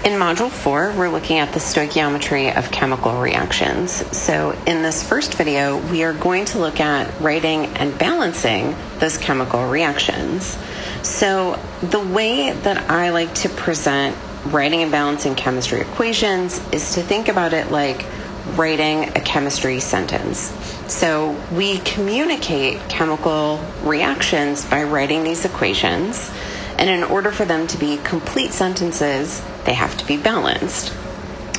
In Module 4, we're looking at the stoichiometry of chemical reactions. So in this first video, we are going to look at writing and balancing those chemical reactions. So the way that I like to present writing and balancing chemistry equations is to think about it like writing a chemistry sentence. So we communicate chemical reactions by writing these equations, and in order for them to be complete sentences, they have to be balanced.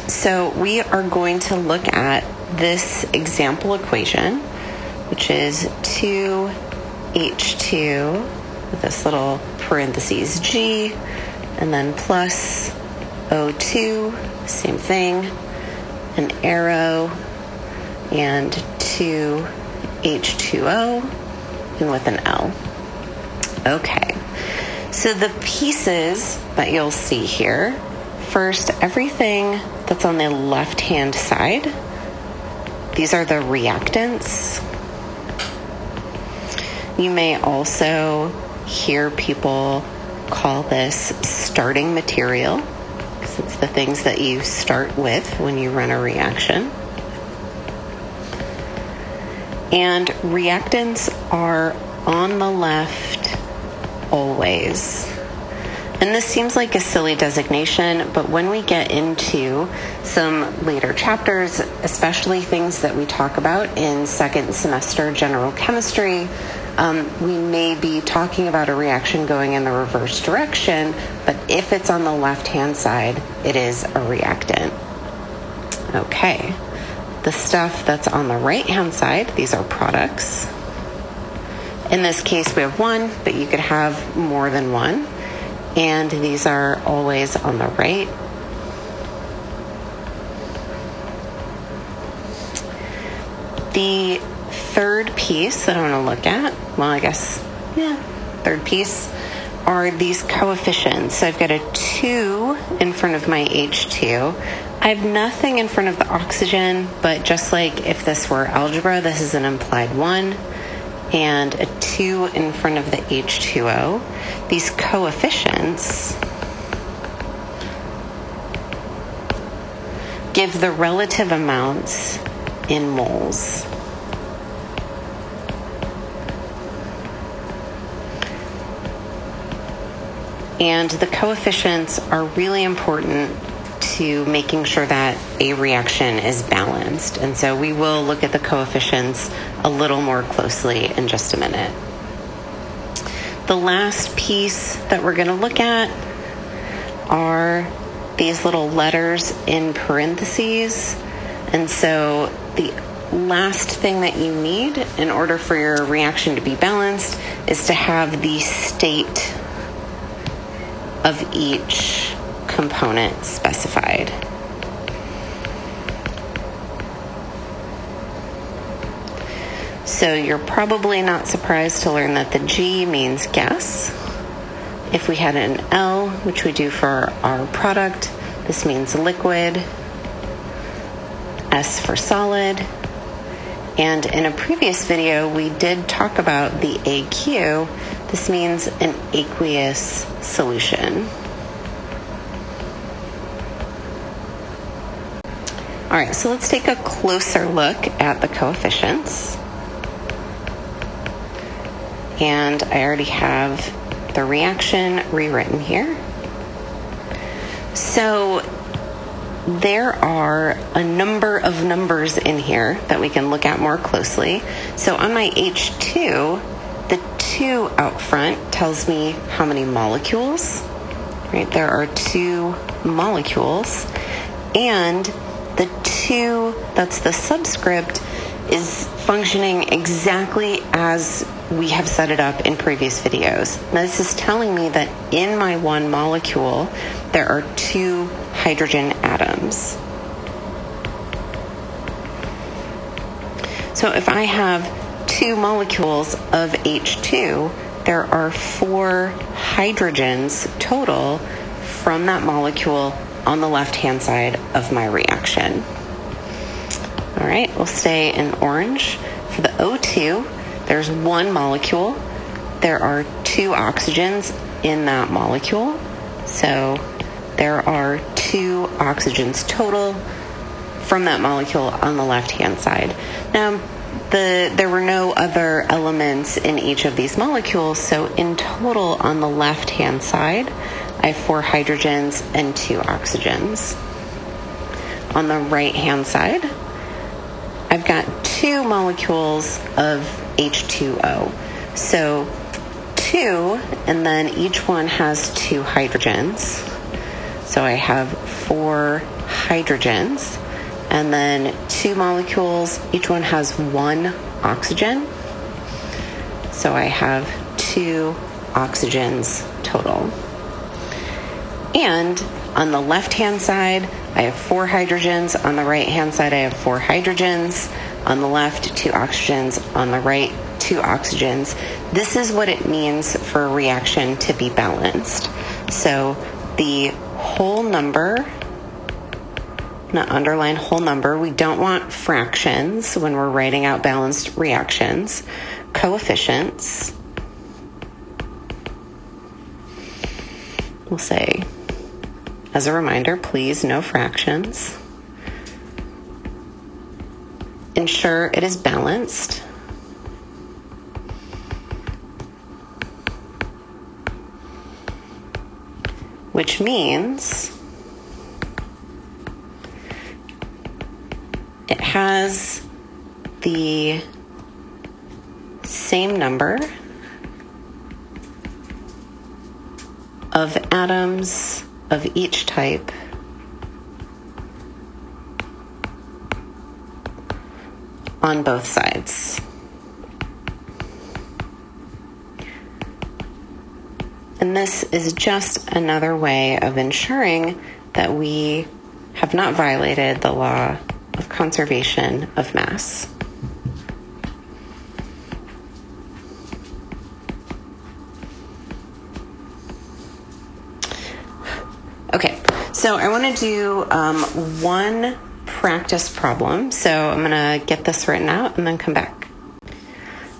So we are going to look at this example equation, which is 2H2 with this little parentheses G, and then plus O2, same thing, an arrow, and 2H2O, and with an L. Okay, so the pieces that you'll see here, first, everything that's on the left-hand side, these are the reactants. You may also hear people call this starting material, because it's the things that you start with when you run a reaction. And reactants are on the left always. And this seems like a silly designation, but when we get into some later chapters, especially things that we talk about in second semester general chemistry, we may be talking about a reaction going in the reverse direction, but if it's on the left-hand side, it is a reactant. Okay, the stuff that's on the right-hand side, these are products. In this case, we have one, but you could have more than one. And these are always on the right. The third piece that I'm going to look at, third piece, are these coefficients. So I've got a 2 in front of my H2. I have nothing in front of the oxygen, but just like if this were algebra, this is an implied 1. And a 2 in front of the H2O. These coefficients give the relative amounts in moles. And the coefficients are really important to making sure that a reaction is balanced. And so we will look at the coefficients a little more closely in just a minute. The last piece that we're going to look at are these little letters in parentheses. And so the last thing that you need in order for your reaction to be balanced is to have the state of each component specified. So you're probably not surprised to learn that the G means gas. If we had an L, which we do for our product, this means liquid. S for solid. And in a previous video, we did talk about the AQ. This means an aqueous solution. All right, so let's take a closer look at the coefficients. And I already have the reaction rewritten here. So there are a number of numbers in here that we can look at more closely. So on my H2, the 2 out front tells me how many molecules, right? There are 2 molecules. And the 2, that's the subscript, is functioning exactly as we have set it up in previous videos. Now this is telling me that in my one molecule, there are 2 hydrogen atoms. So if I have 2 molecules of H2, there are 4 hydrogens total from that molecule on the left-hand side of my reaction. All right, we'll stay in orange. For the O2, there's 1 molecule. There are 2 oxygens in that molecule. So there there are 2 oxygens total from that molecule on the left-hand side. Now, there were no other elements in each of these molecules, so in total on the left-hand side, I have 4 hydrogens and 2 oxygens. On the right-hand side, I've got 2 molecules of H2O. So 2, and then each one has 2 hydrogens. So I have 4 hydrogens, and then 2 molecules, each one has 1 oxygen. So I have 2 oxygens total. And on the left-hand side, I have 4 hydrogens. On the right-hand side, I have 4 hydrogens. On the left, 2 oxygens. On the right, 2 oxygens. This is what it means for a reaction to be balanced. So the whole number, not underline whole number, we don't want fractions when we're writing out balanced reactions. Coefficients, we'll say, as a reminder, please, no fractions. Ensure it is balanced. Which means it has the same number of atoms of each type on both sides. And this is just another way of ensuring that we have not violated the law of conservation of mass. Okay, so I want to do one practice problem. So I'm going to get this written out and then come back.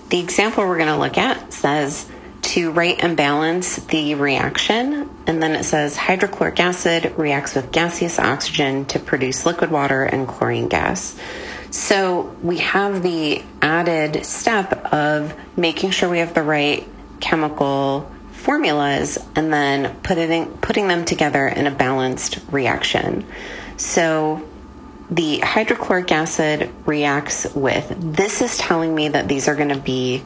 The example we're going to look at says to write and balance the reaction, and then it says hydrochloric acid reacts with gaseous oxygen to produce liquid water and chlorine gas. So we have the added step of making sure we have the right chemical formulas and then putting them together in a balanced reaction. So the hydrochloric acid reacts with, this is telling me that these are going to be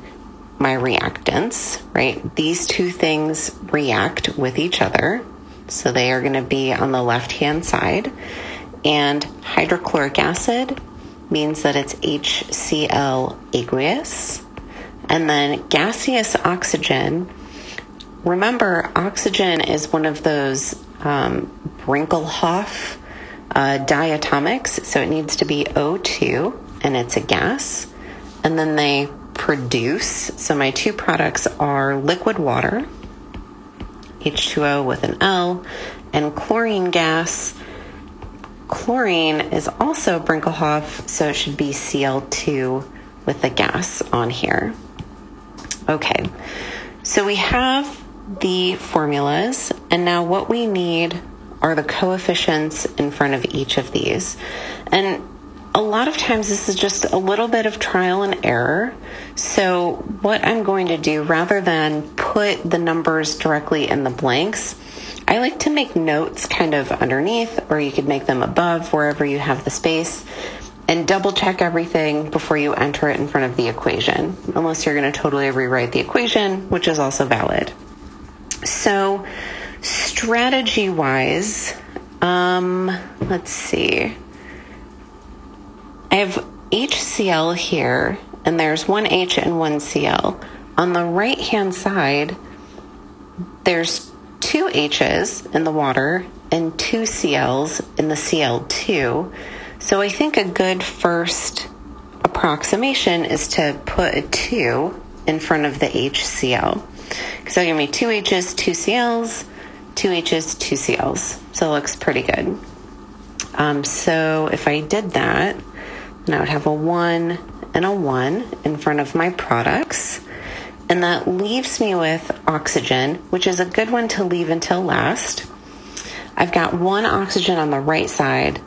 my reactants, right? These 2 things react with each other, so they are going to be on the left-hand side. And hydrochloric acid means that it's HCl aqueous. And then gaseous oxygen, remember, oxygen is one of those Brinkelhoff diatomics, so it needs to be O2, and it's a gas. And then they produce, so my 2 products are liquid water, H2O with an L, and chlorine gas. Chlorine is also Brinkelhoff, so it should be Cl2 with a gas on here. Okay, so we have the formulas, and now what we need are the coefficients in front of each of these. And a lot of times this is just a little bit of trial and error. So what I'm going to do, rather than put the numbers directly in the blanks, I like to make notes kind of underneath, or you could make them above wherever you have the space, and double check everything before you enter it in front of the equation, unless you're going to totally rewrite the equation, which is also valid. So strategy-wise, let's see. I have HCl here, and there's 1 H and 1 Cl. On the right-hand side, there's 2 H's in the water and 2 Cl's in the Cl2. So I think a good first approximation is to put a 2 in front of the HCl. Because that'll give me 2 H's, 2 Cl's, 2 H's, 2 Cl's. So it looks pretty good. So if I did that, then I would have a 1 and a 1 in front of my products. And that leaves me with oxygen, which is a good one to leave until last. I've got 1 oxygen on the right side.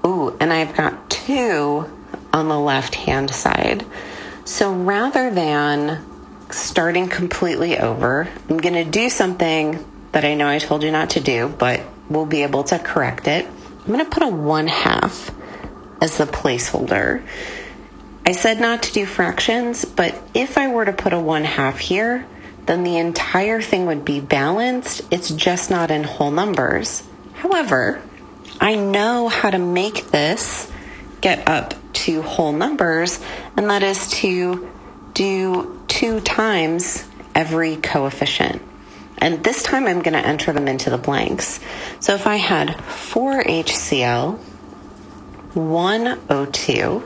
Ooh, and I've got 2 on the left-hand side. So rather than starting completely over, I'm going to do something that I know I told you not to do, but we'll be able to correct it. I'm going to put a 1/2 as the placeholder. I said not to do fractions, but if I were to put a 1/2 here, then the entire thing would be balanced. It's just not in whole numbers. However, I know how to make this get up to whole numbers, and that is to do 2 times every coefficient. And this time I'm going to enter them into the blanks. So if I had 4 HCl, 1 O2,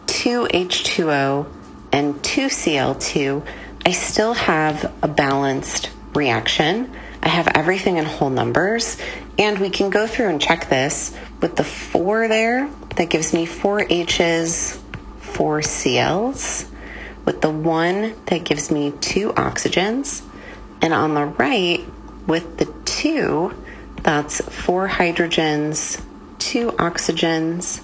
2 H2O, and 2 Cl2, I still have a balanced reaction. I have everything in whole numbers, and we can go through and check this. With the 4 there, that gives me 4 H's, 4 Cl's. With the 1, that gives me 2 oxygens. And on the right, with the 2, that's 4 hydrogens, 2 oxygens,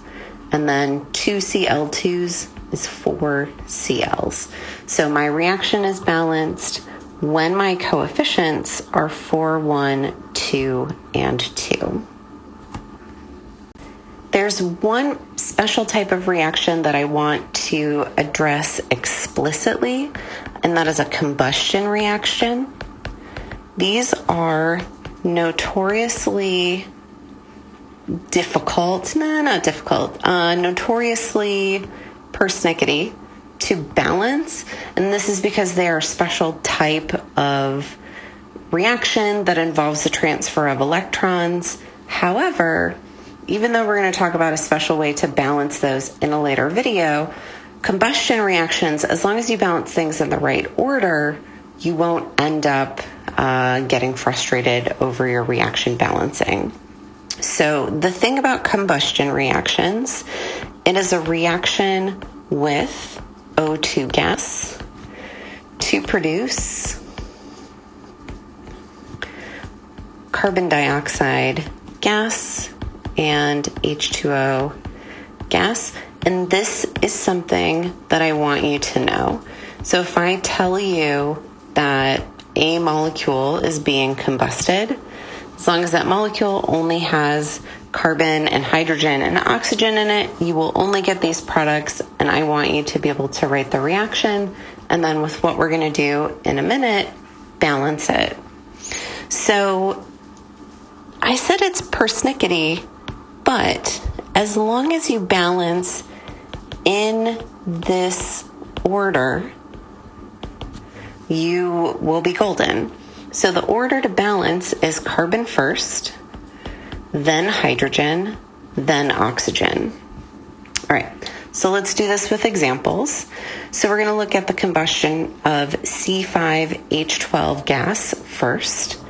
and then 2 Cl2s is 4 Cl's. So my reaction is balanced when my coefficients are 4, 1, 2, and 2. There's one special type of reaction that I want to address explicitly, and that is a combustion reaction. These are notoriously notoriously persnickety to balance, and this is because they are a special type of reaction that involves the transfer of electrons. However, even though we're going to talk about a special way to balance those in a later video, combustion reactions, as long as you balance things in the right order, you won't end up getting frustrated over your reaction balancing. So the thing about combustion reactions, it is a reaction with O2 gas to produce carbon dioxide gas and H2O gas. And this is something that I want you to know. So if I tell you that a molecule is being combusted, as long as that molecule only has carbon and hydrogen and oxygen in it, you will only get these products, and I want you to be able to write the reaction, and then with what we're going to do in a minute, balance it. So I said it's persnickety, but as long as you balance in this order, you will be golden. So the order to balance is carbon first, then hydrogen, then oxygen. All right, so let's do this with examples. So we're going to look at the combustion of C5H12 gas first.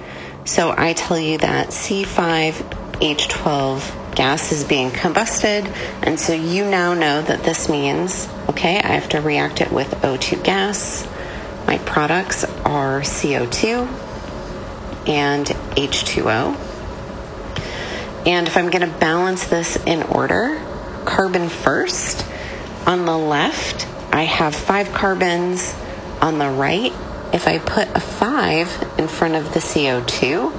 So I tell you that C5H12 gas is being combusted, and so you now know that this means, okay, I have to react it with O2 gas. My products are CO2 and H2O. And if I'm going to balance this in order, carbon first. On the left, I have 5 carbons. On the right, if I put a 5 in front of the CO2,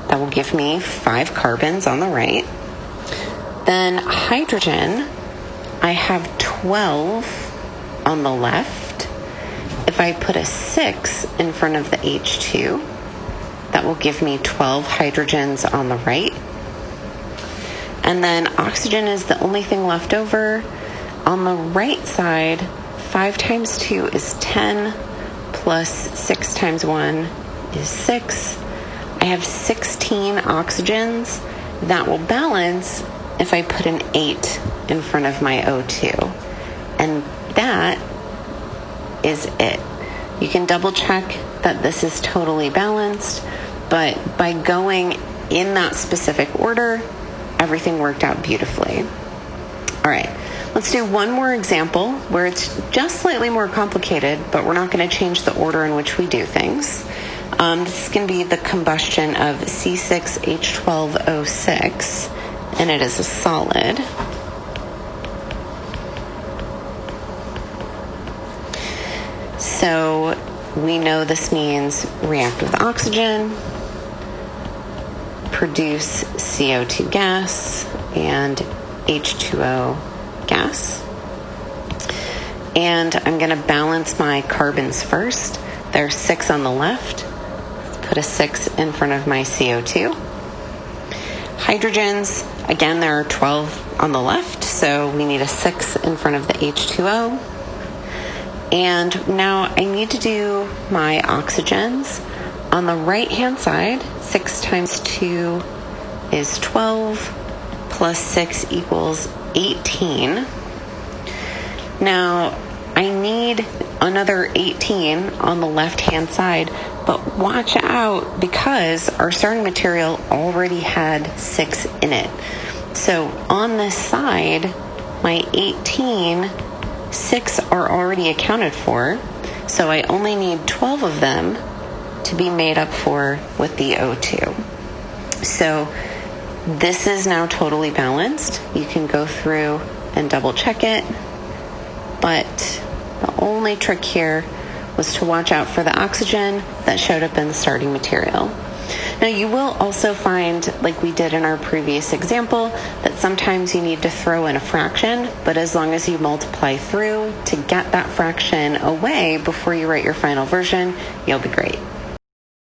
that will give me 5 carbons on the right. Then hydrogen, I have 12 on the left. If I put a 6 in front of the H2, that will give me 12 hydrogens on the right. And then oxygen is the only thing left over. On the right side, 5 times 2 is 10, plus 6 times 1 is 6. I have 16 oxygens. That will balance if I put an 8 in front of my O2. And that is it. You can double check that this is totally balanced, but by going in that specific order, everything worked out beautifully. All right, let's do one more example where it's just slightly more complicated, but we're not going to change the order in which we do things. This is going to be the combustion of C6H12O6, and it is a solid. So we know this means react with oxygen, produce CO2 gas and H2O gas. And I'm going to balance my carbons first. There's 6 on the left. Let's put a 6 in front of my CO2. Hydrogens, again, there are 12 on the left, so we need a 6 in front of the H2O. And now I need to do my oxygens. On the right-hand side, 6 times 2 is 12, plus 6 equals 18. Now, I need another 18 on the left-hand side, but watch out because our starting material already had 6 in it. So on this side, my 18, 6 are already accounted for, so I only need 12 of them to be made up for with the O2. So this is now totally balanced. You can go through and double check it, but the only trick here was to watch out for the oxygen that showed up in the starting material. Now you will also find, like we did in our previous example, that sometimes you need to throw in a fraction, but as long as you multiply through to get that fraction away before you write your final version, you'll be great.